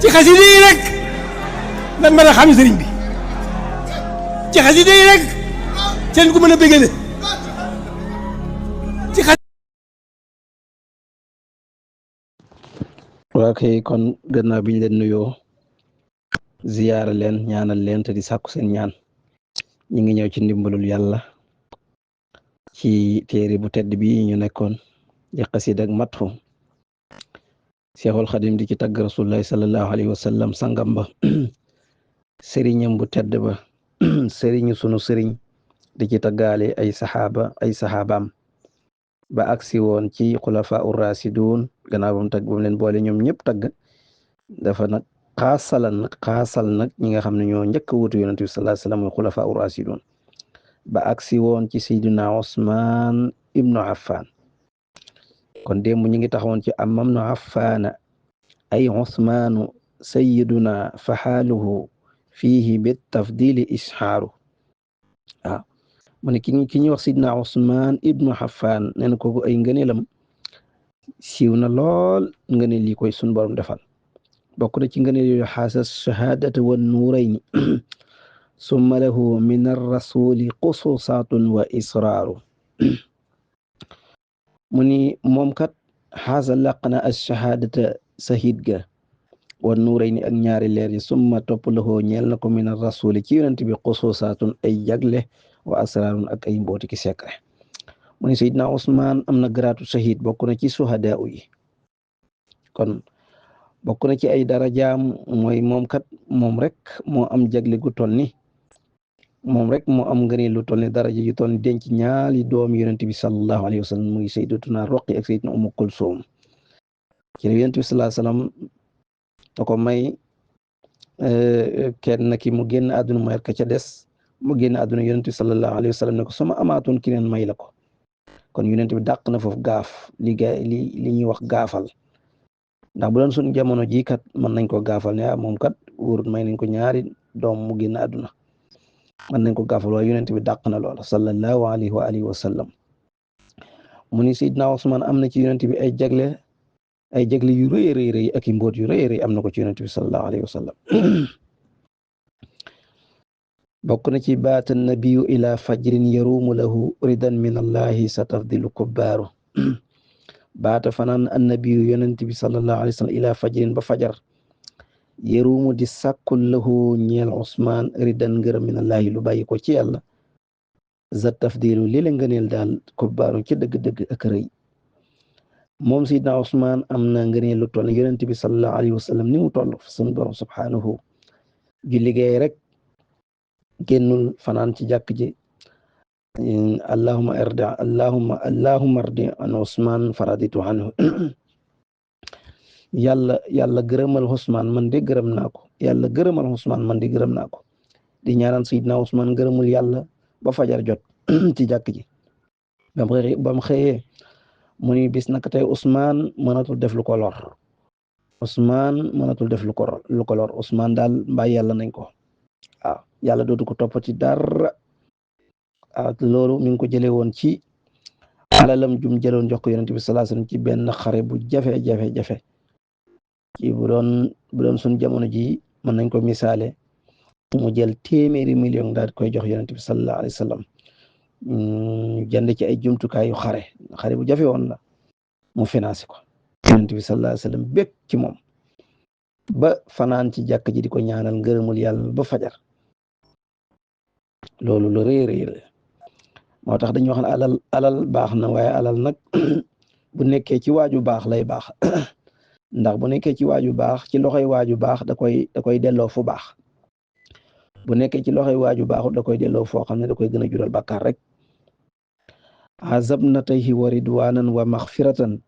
ci xasida yi rek lan mën a xam sëriñ bi ci xasida yi rek seen ku mën a bégale ci waa kay kon gannaaw bi ñu leen nuyoo ziyaara leen ñaanal leen te di sàkku seen ñaan ñu ngi ñëw ci ndimbalul yàlla ci téere bu tedd bi ñu nekkoon di xasida ak matfu Seexul Xadim di ci tagg rasulullahi sallallahu alayhi wa sallam sangam ba sëriñam bu tedd ba sëriñu sunu sëriñ di ci taggaale ay saxaabaam ba agsi woon ci xulafa ur-rasidun gannaaw bam tagg bam leen boole ñoom ñëpp tagg dafa nag xaasal nag ñi nga xam ne ñoo njëkk a wutu yonent bi sallallahu alayhi wa sallam mooy xulafa ur-rasidun ba agsi woon ci sayyidina Usmaan ibnu Affan kon démb ñu ngi taxawoon ci amam nu Affaana ay Usmaanu sayyiduna fa xaaluhu fiihi bit tafdili ishaaru waaw mu ne ki ñuy wax sayyidina Usmaan ibnu Affan nee na kooku ay ngëneelam siiw na lool ngëneel li koy sun borom defal bokk na ci ngëneel yooyu xaasa shahaadata wan nuurayni summa lahu min ar-rasuli xususaatun wa israaru mu ni moom kat xaasa laqna ash-shahaadata sahid ga wan nuurayni ak ñaari leer yi summa topp lahu ñeel na ko min ar-rasuli ci yonent bi xususaatun ay jagle wa asraarun ak ay mbooti ki secret mu ni Seydina Usmaan am na garaatu shahid bokk na ci suhadaa yi kon bokk na ci ay darajaam mooy moom kat moom rek moo am jagle gu toll ni moom rek moo am ngëneel lu toll ni daraja yu toll ni denc ñaali doom yonent bi sallallahu alayhi wa sallam muy sayyidatuna Roqi ak sayyidatuna Ummu Kulsum ci yonent bi sallallahu alayhi wa sallam da ko may kenn ki mu génn àdduna mu ka ca des mu génn àdduna yonent bi sallallahu alayhi wa sallam ne ko sama amaatoon ki neen may la ko kon yonent bi dàq na foofu gaaf li ñuy wax gaafal ndax bu doon suñu jamono ji kat mën nañ ko gaafal ne moom kat wóorut may nañ ko ñaari doom mu génn àdduna mën nañ ko gaafal waaye yonent bi dàq na loola sallallahu alayhi wa alihi wa sallam mu ni Seydina Usmaan am na ci yonent bi ay jagle yu rëy rëy ak i mboot yu rëy rëy am na ko ci yonent bi sallallahu alayhi wa sallam bokk na ci baata nabiyu ila fajrin yaruumu lahu ridan min allahi sa tafdilu kubbaaru baata fanaan annabiyu yonent bi sallallahu alayhi wa sallam ila fajrin ba fajar yaruumu di sàkkul lahu ñeel Usmaan ridan ngërëm min allahi lu bàyyi ko ci yàlla za tafdilu li la ngëneel daal kubbaaru ci dëgg-dëgg ak rëy moom Seydina Usmaan am na ngëneel lu toll yonent bi sallallahu alayhi wa sallam ni mu toll sunu borom subhaanahu ju liggéey rek génnul fanaan ci jàkk ji allahumma ardi an Usmaan faraditu anhu yàlla gërëmal Usmaan man de gërëm naa ko yàlla gërëmal Usmaan man de gërëm naa ko di ñaanal Seydina Usmaan gërëmul yàlla ba fajar jot ci jàkk ji bam xëyee mu ni bis naka tey Usmaan mënatul def lu ko lor Usmaan mënatul def lu ko lor Usmaan daal mbaa yàlla nañ ko waaw yàlla dootu ko toppati dara loolu mi ngi ko jëlee woon ci alalam jum jëloon jox ko yonent bi sallallahu alayhi wasallam ci benn xare bu jafe ci bu doon suñ jamono ji mën nañ ko misaale mu jël téeméeri million daal koy jox yonent bi sallallahu alayhi wasallam jënd ci ay jumtukaayu xare bu jafe woon la mu financé ko yonent bi sallallahu alayhi wasallam bépp ci moom ba fanaan ci jàkk ji di ko ñaanal ngërëmul yàlla ba fajar loolu lu rëy la moo tax dañuy wax ne alal baax na waaye alal nag bu nekkee ci waaju baax lay baax ndax bu nekkee ci waaju baax ci loxoy waaju baax da koy delloo fu baax bu nekkee ci loxoy waaju baaxut da koy delloo foo xam ne da koy gën a jural bàkkaar rek azabnatayhi wa ridwanan wa maghfiratan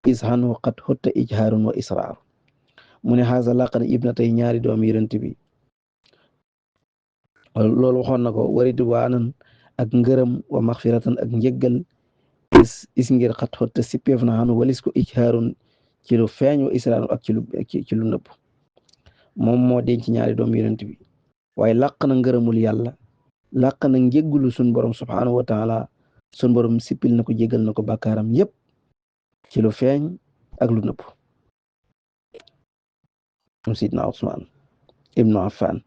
ishanu qad hutta ijharun wa israar mu ne xaasa laqana ibnatay ñaari doom yonent bi loolu waxoon na ko wa ridwanan ak ngërëm wa maghfiratan ak njëggal is ngir xat xotta sippeef na xanu walis ko ijharun ci lu feeñ wa israar ak ci lu nëbb moom moo denc ñaari doom yonent bi waaye làq na ngërëmul yàlla làq na njëggulu sun borom subhanahu wa taala sun borom sippil na ko jégal na ko bàkkaaram yépp ci lu feeñ ak lu nëbb sidna Usmaan ibnu Affan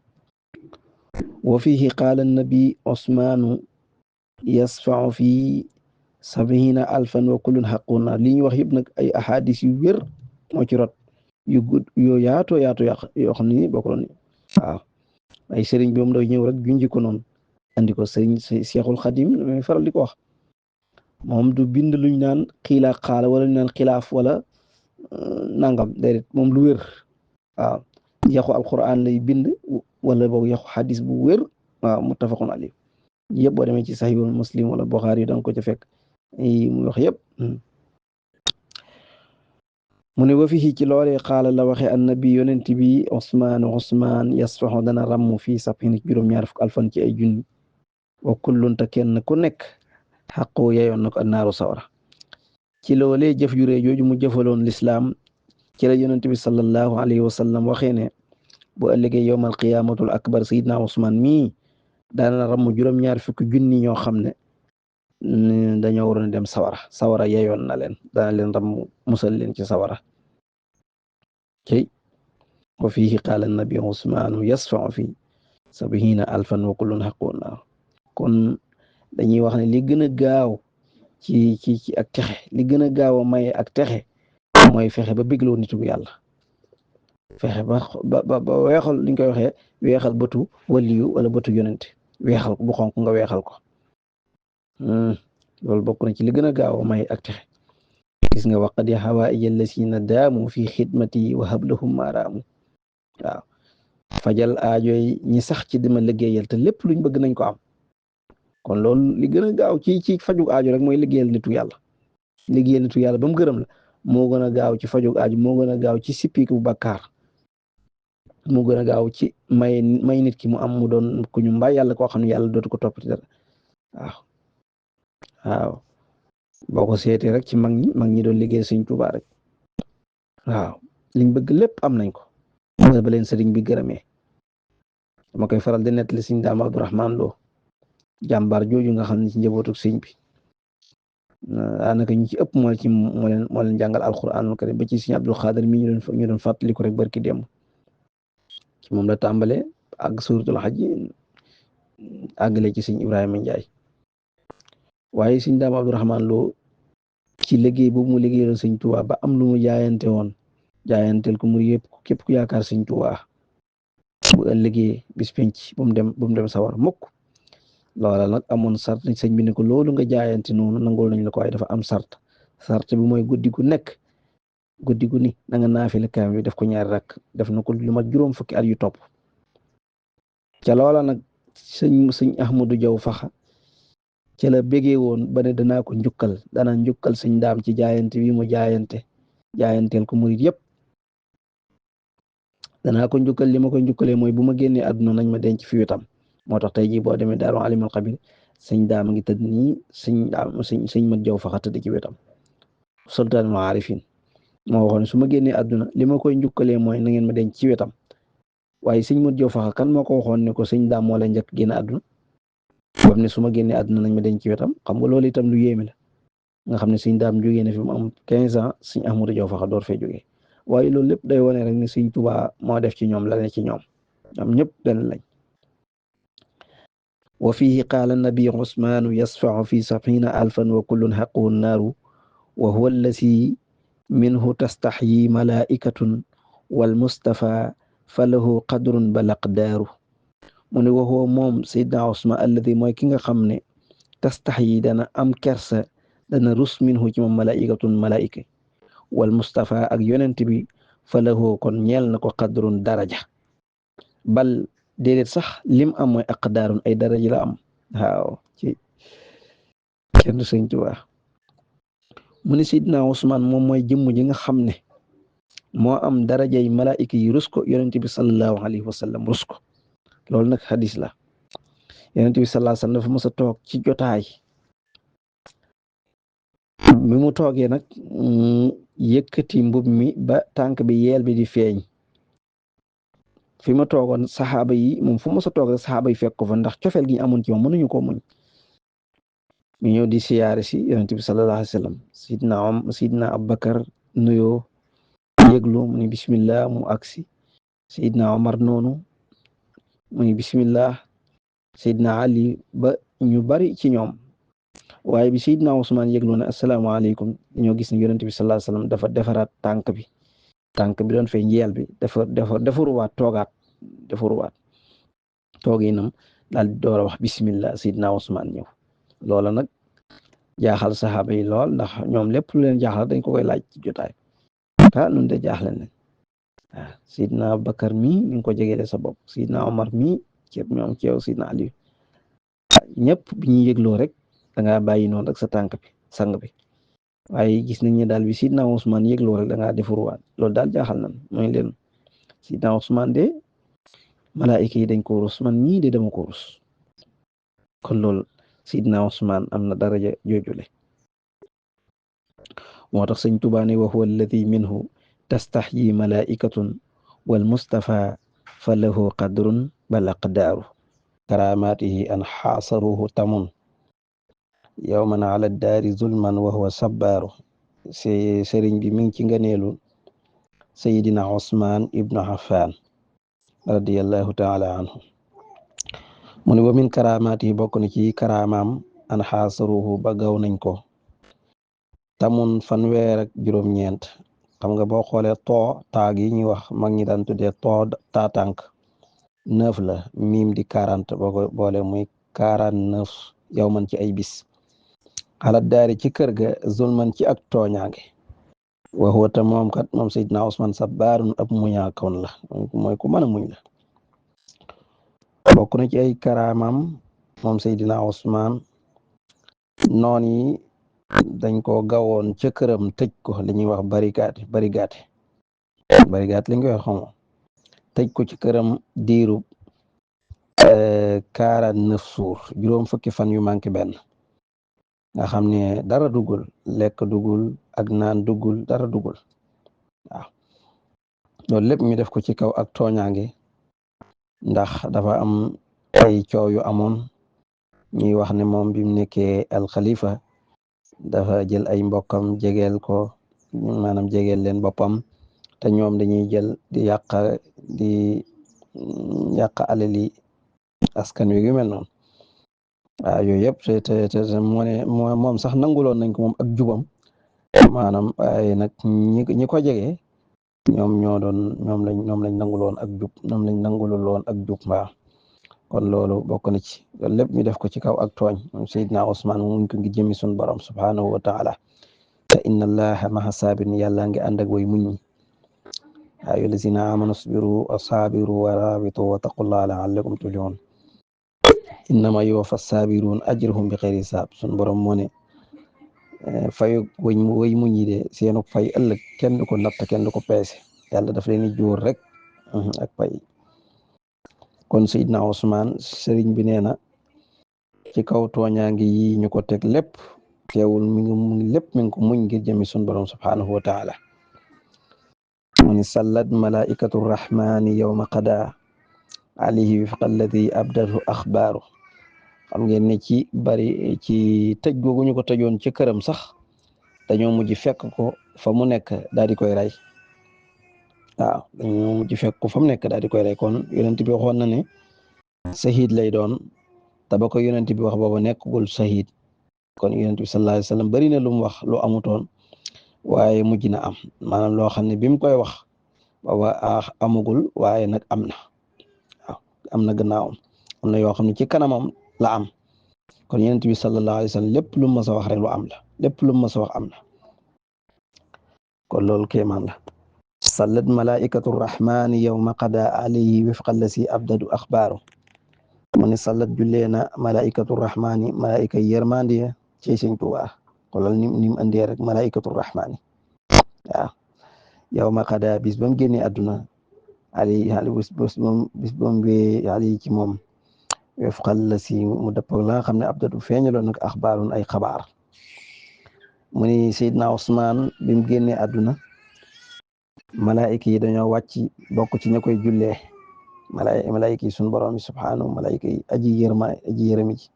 wa fihi qaala annabi Usmaanu yasfau fi 70,000 wa kullun xaqun naar li ñu wax yëpp nag ay ahadis yu wér moo ci rot yu gudd yoo yaatoo yoo xam ne bokk na waaw ay sëriñ bi moom day ñëw rek junji ko noonu andi ko sëriñ Seexul Xadim may faral di ko wax moom du bind luñ naan xiila xaala wala ñu naan xilaaf wala nangam déedéet moom lu wér waaw yaxu alquran lay bind wala boog yaxu xadis bu wér waaw muttafaqun alayhi yëpp boo demee ci saxiihul muslim wala Buxaari yi danga ko ca fekk muy wax yëpp mu ne wa fihi ci loolee xaala la waxe annabi yonent bi Usmaan yasfaxu dana ràmm fii sab'in juróom-ñaar fukk alfan ci ay junni wa kullun te kenn ku nekk xaqu yeyoon na ko annaaru sawara ci loolee jëf ju rëy jooju mu jëfaloon lislaam ci la yonent bi sallallahu alayhi wa sallam waxee ne bu ëllëgee yowmal qiyaamatul akbar sayidna Usmaan mii daana ràmm juróom-ñaar fukki junni ñoo xam ne dañoo waroon a dem sawara yeyoon na leen dana leen ràmm musal leen ci sawara ci wa fiihi qaala nabi Usmaanu yasfa'u fi 70,000 wa kullun haqqun naar kon dañuy wax ne li gën a gaaw ci ak texe li gën a gaaw a maye ak texe mooy fexe ba bégloo nitu yàlla fexe ba weexal liñ koy waxee weexal bëtu waliyu wala bëtu yonent weexal ko bu xonk nga weexal ko loolu bokk na ci li gën a gaaw a maye ak texe gis nga waqad ya hawaaij allasina daamu fi xidmati wa hablahum maaraamu waaw fajal aajoy ñi sax ci dima liggéeyal te lépp luñ bëgg nañ ko am kon loolu li gën a gaaw ci fajug aajo rek mooy liggéeyal nitu yàlla ba mu gërëm la moo gën a gaaw ci fajug aajo moo gën a gaaw ci sippiku bakkaar moo gën a gaaw ci may nit ki mu am mu doon ku ñu mbay yàlla koo xam ne yàlla dootu ko toppati dara waaw boo ko seetee rek ci mag ñi doon liggéey Sëñ Tuubaa rek waaw liñ bëgg lépp am nañ ko ba leen sëriñ bi gërëmee dama koy faral di nettali Sëñ Daam Abdourahman Lo jàmbaar jooju nga xam ne ci njabootu sëñ bi daanaka ñu ci ëpp moo leen jàngal alquranul karim ba ci Sëñ Abdul Xaadir mi ñu doon fàttali ko rek barki démb ci moom la tàmbale ak suuratul Hajj àggale ci Sëñ Ibrahima Njaay waaye Sëñ Daam Abdourahman Lo ci liggéey boobu mu liggéeyal Sëñ Tuubaa ba am lu mu jaayanteel ko mu yëpp képp ku yaakaar Sëñ Tuubaa bu ëllëgee bis penc bu mu dem sawar mukk loola nag amoon sart sëñ bi ne ko loolu nga jaayante noonu nangul nañ la ko waaye dafa am sart bi mooy guddi gu ni na nga naafila kaam bi def ko ñaari rakk def na ko lu mat juróom fukki at yu topp ca loola nag sëñ Ahmadu Jaw Faxa ca la bégee woon ba ne dana njukkal sëñ daam ci jaayante bi mu jaayanteel ko murit yëpp danaa ko njukkal li ma ko njukkalee mooy bu ma génnee àdduna nañ ma denc fi wetam moo tax tey jii boo demee Daaru Alimul Xabir sëñ daam a ngi tëdd nii sëñ Mat Jaw Faxa tëdd ci wetam sultaanul aarifin moo waxoon su ma génnee àdduna li ma koy njukkalee mooy na ngeen ma denc ci wetam waaye sëñ Mat Jaw Faxa kan moo ko waxoon ne ko sëñ daam moo la njëkk génn àdduna bam ne su ma génnee àdduna nañ ma denc ci wetam xam nga loolu itam lu yéeme la nga xam ne sëñ daam jógee na fi mu am 15 ans sëñ Ahmadu Jaw Faxa door fee jógee waaye loolu lépp day wane rek ne Sëñ Tuubaa moo def ci ñoom la ne ci ñoom ñëpp benn lañ wa fihi qaala nabi Usmaanu yasfa'u fi 70,000 wa kullun haqquhu naaru wa huwa allasi minhu tastaxyi malaa'ikatun wal Mustafa falahu qadrun bal aqdaaru mu ne wa huwa moom Seydina Usmaan alladi mooy ki nga xam ne tastaxyi dana am kersa dana rus minhu ci moom malaa'ikatun malaa'ika wal Mustafa ak yonent bi falahu kon ñeel na ko qadrun daraja bal déedéet sax lim am mooy aqdaarun ay daraja la am waaw ci kenn Sëñ Tuubaa mu ne Seydina Usmaan moom mooy jëmm ji nga xam ne moo am darajay malaayika yi rus ko yonent bi sallallahu alayhi wa sallam rus ko loolu nag xadis la yonent bi sallallahu alayhi wa sallam dafa mës a toog ci jotaay mi mu toogee nag yëkkati mbub mi ba tànk bi yeel bi di feeñ fi ma toogoon saxaaba yi moom fu mës a toog rek saxaaba yi fekk ko fa ndax cofeel gi ñu amoon ci moom mënuñu ko muñ mi ñëw di siyaare si yonent bi sallallahu alayhi wa sallam sidna Abubakar nuyoo yëglu mu ni bismillah mu aksi Seydina Omar noonu muy bismillah, Seydina Ali ba ñu bari ci ñoom. waaye bi Seydina Ousmane yëgloo ne asalaamaaleykum ñoo gis ne yonent bi sallallahu alayhi wasallam dafa defaraat tànk bi doon fay njeel bi defaruwaat defaruwaat tooginam daal di door a wax bismillah. Seydina Ousmane ñëw loola nag jaaxal saxaaba yi lool ndax ñoom lépp lu leen jaaxal dañ ko koy laaj ci jotaay nun de jaaxle nañ waaw Seydina Bakar mii ni nga ko jegee sa bopp, Seydina Omar mii ceeb ñoom ci yow, Seydina Ali ñëpp bi ñuy yëgloo rek da ngaa bàyyi noonu rek sa tànk bi sang bi waaye gis nañ ne daal bi Seydina Ousmane yëgloo rek da ngaa defaruwaat loolu daal jaaxal nañ mooy leen Seydina Ousmane de malaayika yi dañ ko rus, man mii de dama ko rus. kon loolu Seydina Ousmane am na daraja joojule moo tax sëñ Tuubaa ne wa huwa alladi minhu tastaxyi malaikatun wal mustafa fa lahu qadrun bal aqdaaru karaamaatihi an xaasaruhu tamun yowman ala daari zulman wa huwa sabbaaru. sëriñ bi mi ngi ci ngëneelu Seydina Ousmane ibnu Affan radiyallahu taala anhu mu ne wa min karaamaatihi bokk na ci karaamaam an xaasaruhu ba gaw nañ ko tamun fanweer ak juróom-ñeent. xam nga boo xoolee taag yi ñuy wax mag ñi daan tuddee tànk 9 la, miim di 40 boo ko boole muy 49 yow man ci ay bis. xalaat daari ci kër ga zulman ci ak tooñaange wa huwa ta moom kat moom Seydina Ousmane sabbaarun ab muñaakoon la, mooy ku mën a muñ la. bokk na ci ay karaamam moom Seydina Ousmane noon yi dañ ko gawoon ca këram tëj ko li ñuy wax barikaate li nga wax xamoo tëj ko ci këram diiru 49 jours, juróom fukki fan yu manqué benn, nga xam ne dara dugul, lekk dugul ak naan dugul, dara dugul. waaw loolu lépp ñu def ko ci kaw ak tooñaange ndax dafa am ay coow yu amoon ñuy wax ne moom bi mu nekkee alxalifa dafa jël ay mbokkam jegeel ko, maanaam jegeel leen boppam, te ñoom dañuy jël di yàq alali askan wi yu mel noonu. waaw yooyu yëpp te moo ne moom sax nanguloon nañ ko moom ak jubam, maanaam waaye nag ñi ko jege ñoom ñoom lañ nanguloon ak jub, ñoom lañ nanguloon ak jub mbaa kon loolu bokk na ci loolu lépp ñu def ko ci kaw ak tooñ. moom Seydina Ousmane muñ ko ngi jëmi sun borom subhanahu wa taala te inna allaha maha sabirin, yàlla ngi ànd ak way muñ ñi. yaa ayyuha allazina amanu isbiru wa sabiru wa rabitu wa taqullaha la'allakum tuflihun innama yuwaffa sabirun ajruhum bi xayri hisaab. sun borom moo ne fayu way muñ ñi de seenu fay ëllëg kenn du ko natt, kenn du ko peese, yàlla daf leen di jóor rek ak fay. kon Seydina Ousmane sëriñ bi nee na ci kaw tooñaangi yi ñu ko teg lépp teewul mi ngi ko muñ ngir jëmi sun borom subhanahu wa taala. mu ni sallat malaikatu rahmani yawma qada alayhi wifqa alladi abdatu axbaaru. xam ngeen ne ci tëj googu ñu ko tëjoon ci këram sax dañoo mujj fekk ko fa mu nekk daal di koy rey. waaw dañoo mujj fekk ko fa mu nekk daal di koy rey. kon yonent bi waxoon na ne sahid lay doon, te ba ko yonent bi wax booba nekkul sahid. kon yonent bi sallallahu alayhi wasallam bari na lu mu wax lu amutoon waaye mujj na am, maanaam loo xam ne bi mu koy wax booba amugul waaye nag am na. waaw am na gannaawam, am na yoo xam ne ci kanamam la am. kon yonent bi sallallahu alayhi wasallam lépp lu mu mës a wax rek lu am la, lépp lu mu mës a wax am na. kon loolu kéemaan la. sallat malaikatu rahmani yawma qada alayhi wifqa allasi abdadu axbaaru. mu ne sallat jullee na malaikatu rahmani, malaika yërmande ci Sëñ Tuubaa. xoolal ni mu andee rek malaikatu rahmani. waaw yawma qada bis ba mu génnee àdduna alayhi bis ba mu wee alayhi ci moom wifqa allasi mu dëpp la nga xam ne abdadu feeñaloon nag axbaarun ay xabaar. mu ni Seydina Ousmane bi mu génnee àdduna malaayika yi dañoo wàcc bokk ci ña koy jullee. malaayika yi sunu borom bi subhanahu, malaayika yi aji yërëmi ji.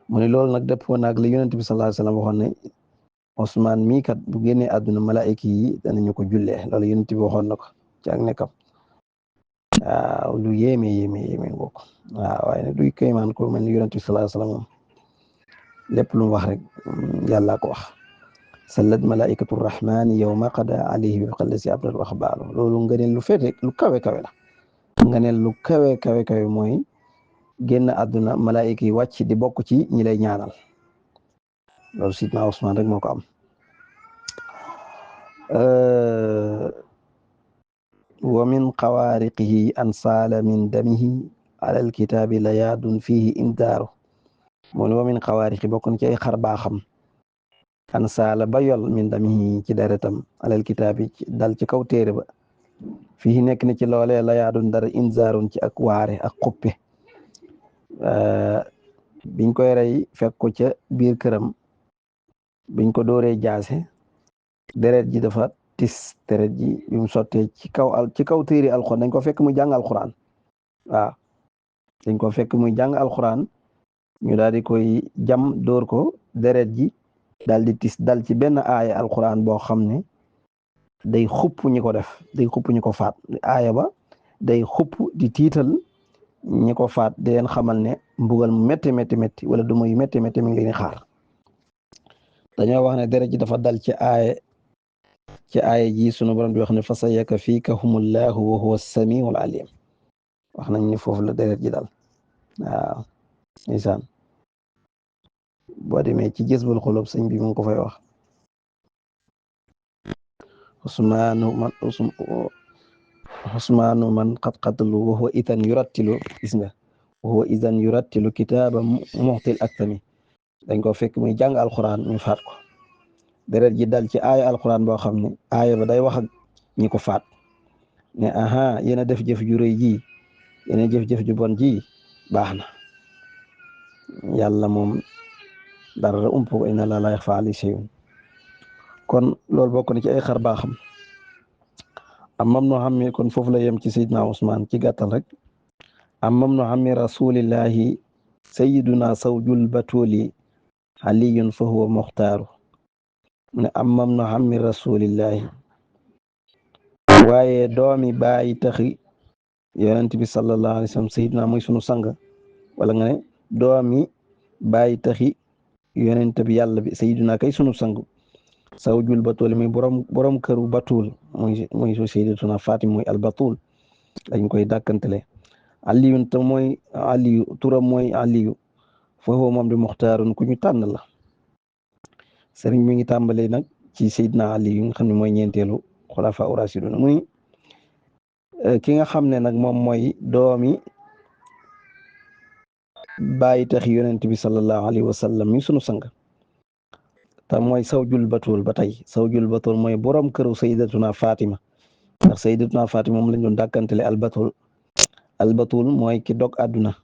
mu ne loolu nag dëppoo naag la yonent bi sallallahu alayhi wasallam waxoon ne Ousmane mii kat bu génnee àdduna malaayika yi danañu ko jullee. loolu yonent bi waxoon na ko ci ak nekkam. waaw lu yéeme ngoko waaw waaye nag duy kéemaan ko mel ni yonent bi sallallahu alayhi wasallam lépp lu mu wax rek yàlla ko wax sallat malaikatu rahmani yawma qada alayhi bi qallasi abdal waxbaalu loolu ngëneel lu féete lu kawe la ngëneel lu kawe mooy génn àdduna malaayika yi wàcc di bokk ci ñi lay ñaanal loolu sidna Usmaan rek moo ko am wa min xawaariqihi an saala min damihi ala alkitaabi layaadun fihi imdaaru mu ne wa min xawaariqi bokk na ci ay xar baaxam an saala ba yol min damihi ci deretam ala alkitaabi dal ci kaw téere ba fii nekk na ci loolee layaadun dara imdaarun ci ak waare ak xuppe biñ koy rey fekk ko ca biir këram biñ ko dooree jaase deret ji dafa tis deret ji bi mu sottee ci kaw téere alxuraan dañ ko fekk muy jàng alxuraan waaw dañ ko fekk muy jàng alxuraan ñu daal di koy jam dóor ko deret ji daal di tis dal ci benn aaya alxuraan boo xam ne day xupp ñi ko def day xupp ñi ko faat aaya ba day xupp di tiital ñi ko faat di leen xamal ne mbugal mu métti wala duma yu métti mi ngi leen xaar dañoo wax ne deret ji dafa dal ci aaya ji sunu borom di wax ne fa sayakfikahumullahu wa huwa samiul alim wax nañ ni foofu la deret ji dal waaw ndeysaan boo demee ci Jazbul Xulub sëñ bi mu ngi ko fay wax Usmaanu man qad qatalu wa huwa idan yurattilu gis nga wa huwa idan yurattilu kitaaba muxtil aktami dañ ko fekk muy jàng alquran ñu faat ko deret ji dal ci aaya alquran boo xam ne aaya ba day wax ak ñi ko faat ne aha yéen a def jëf ju rëy ji yéen a jëf ju bon ji baax na yàlla moom dara ump ko inna laa yaxfaa alayhi shay'un kon loolu bokk na ci ay xar baaxam amam noo xam ne kon foofu la yem ci Seydina Usmaan ci gàttal rek amam noo xam ne rasulillahi sayyiduna sawjul batuli aliyun fa huwa muxtaaru ne amam noo xam ne rasulillahi waaye doomi bàyyi taxi yonent bi sallallahu alayhi wa sallam Seydina mooy sunu sang wala nga ne doomi bàyyi taxi yonent bi yàlla bi Seydina kay sunu sang sawjul batul muy borom këru batul mooy sayyidatuna Fatima mooy al batul dañ koy dàkkantele aliyun te mooy aliyu turam mooy aliyu foofu moom di muxtaarun ku ñu tànn la sëriñ mi ngi tàmbalee nag ci Seydina aliyu nga xam ne mooy ñeenteelu xulafa urasidun muy ki nga xam ne nag moom mooy doomi bàyyi tax yonent bi sallallahu alayhi wa sallam mi sunu sang te mooy sawjul batul ba tey sawjul batul mooy borom këru sayyidatuna Fatima ndax sayyidatuna Fatima moom lañ doon dàkkantele albatul mooy ki dog àdduna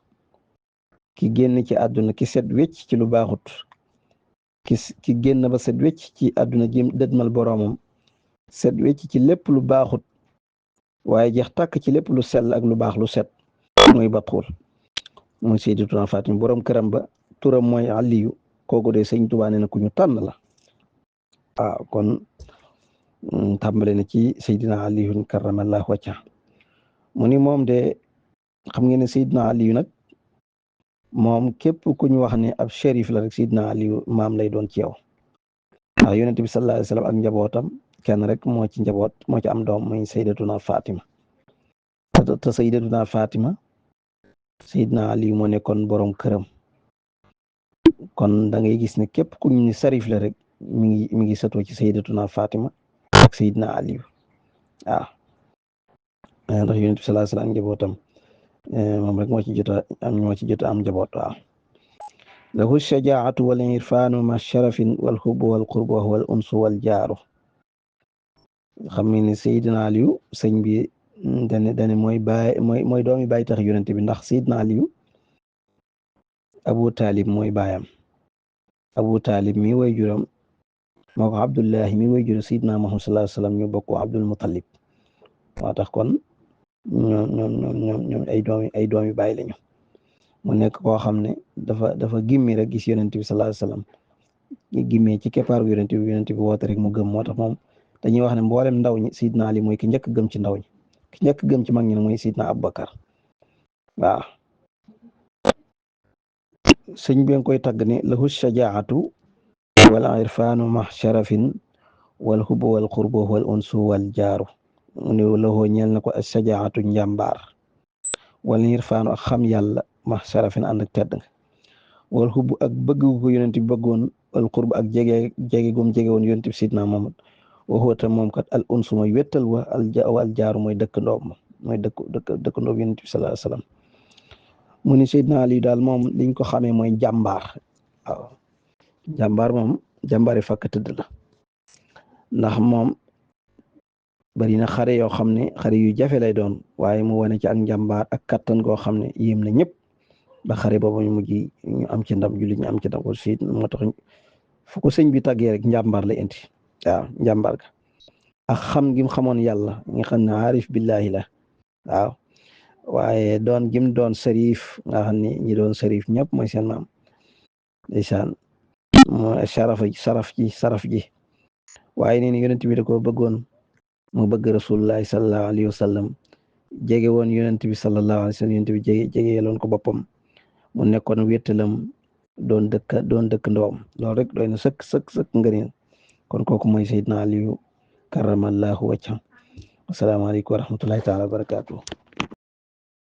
ki génn ci àdduna ki set wecc ci lu baaxut ki génn ba set wecc ci àdduna jëm dëdmal boromam set wecc ci lépp lu baaxut waaye jeex tàkk ci lépp lu sell ak lu baax lu set mooy batul mooy sayyidatuna Fatima borom këram ba turam mooy aliyu kooku de sëñ Tuubaa nee na ku ñu tànn la waaw kon tàmbale na ci Seydina Aliyun karamallahu wajha mu ni moom de xam ngeen ne Seydina Aliyu nag moom képp ku ñu wax ne ab shérif la rek Seydina Aliyu maam lay doon ci yow waaw yonent bi sallallahu alayhi wa sallam ak njabootam kenn rek moo ci njaboot moo ci am doom muy Sayyidatuna Fatima te Sayyidatuna Fatima Seydina Aliyu moo nekkoon borom këram kon da ngay gis ne képp ku ñu sarif la rek mi ngi satoo ci Sayyidatuna Fatima ak Seydina Aliyu waaw ndax yonent bi sallallahu alayhi wa sallam ak njabootam moom rek moo ci jot am njaboot waaw lahu shajaatu wal irfaanu ma sharafin wal hubbu wal qurbu wa huwa al unsu wal jaaru xam nga ne Seydina Aliyu sëñ bi dane mooy doomi baay tax yonent bi ndax Seydina Aliyu Abu Talib mooy baayam Abu Talib mi way juram moo ko Abdullahi mi way juram Seydina Muhammad sallallahu alayhi wa sallam ñu bokk Abdul Muttalib moo tax kon ñoom ay doomi baay lañu mu nekk koo xam ne dafa gimmi rek gis yonent bi sallallahu alayhi wa sallam gimmee ci keppaaru yonent bi woote rek mu gëm moo tax moom dañuy wax ne mboolem ndaw ñi Seydina Ali mooy ki njëkk gëm ci ndaw ñi ki njëkk gëm ci mag ñi mooy Sidna Abubakar waaw sëñ bi nga koy tagg ne lahu shajaatu wal irfaanu ma sharafin wal hubbu wal qurbu wal unsu wal jaaru mu ne lahu ñeel na ko shajaatu njàmbaar wal irfaanu ak xam yàlla ma sharafin ànd ak tedd nga wal hubbu ak bëgg ko yonent bi bëggoon wal qurbu ak jege gum jege woon yonent bi Sidna Muhammad waxoo tam moom kat al unsu mooy wettal wa al jaaru mooy dëkkandoom mooy dëkkandoom yonent bi sallallahu alayhi wasallam mu ni Seydina Ali daal moom liñ ko xamee mooy jàmbaar waaw jàmbaar moom jàmbaari fakk tëdd la ndax moom bari na xare yoo xam ne xare yu jafe lay doon waaye mu wane ci ak njàmbaar ak kattan goo xam ne yéem na ñëpp ba xare boobu ñu mujj ñu am ci ndam jullit ñu am ci ndam ko si moo tax fu ko sëñ bi tàggee rek njàmbaar la indi waaw njàmbaar ga ak xam gi mu xamoon yàlla nga xam ne aarif billahi la waaw waaye doon gim doon sarif nga xam ne ñi doon sarif ñëpp mooy seen maam ndeysaan mooy saraf ji waaye nee na yonent bi da ko bëggoon mu bëgg rasulullahi sallallahu alayhi wa sallam jege woon yonent bi sallallahu alayhi wa sallam yonent bi jege yeloon ko boppam mu nekkoon wéttalam doon dëkk ndoom loolu rek doy na sëkk ngëneel kon kooku mooy Seydina Aliyu karamallahu wajham asalaamaaleykum wa rahmatullahi taala wa barakatuh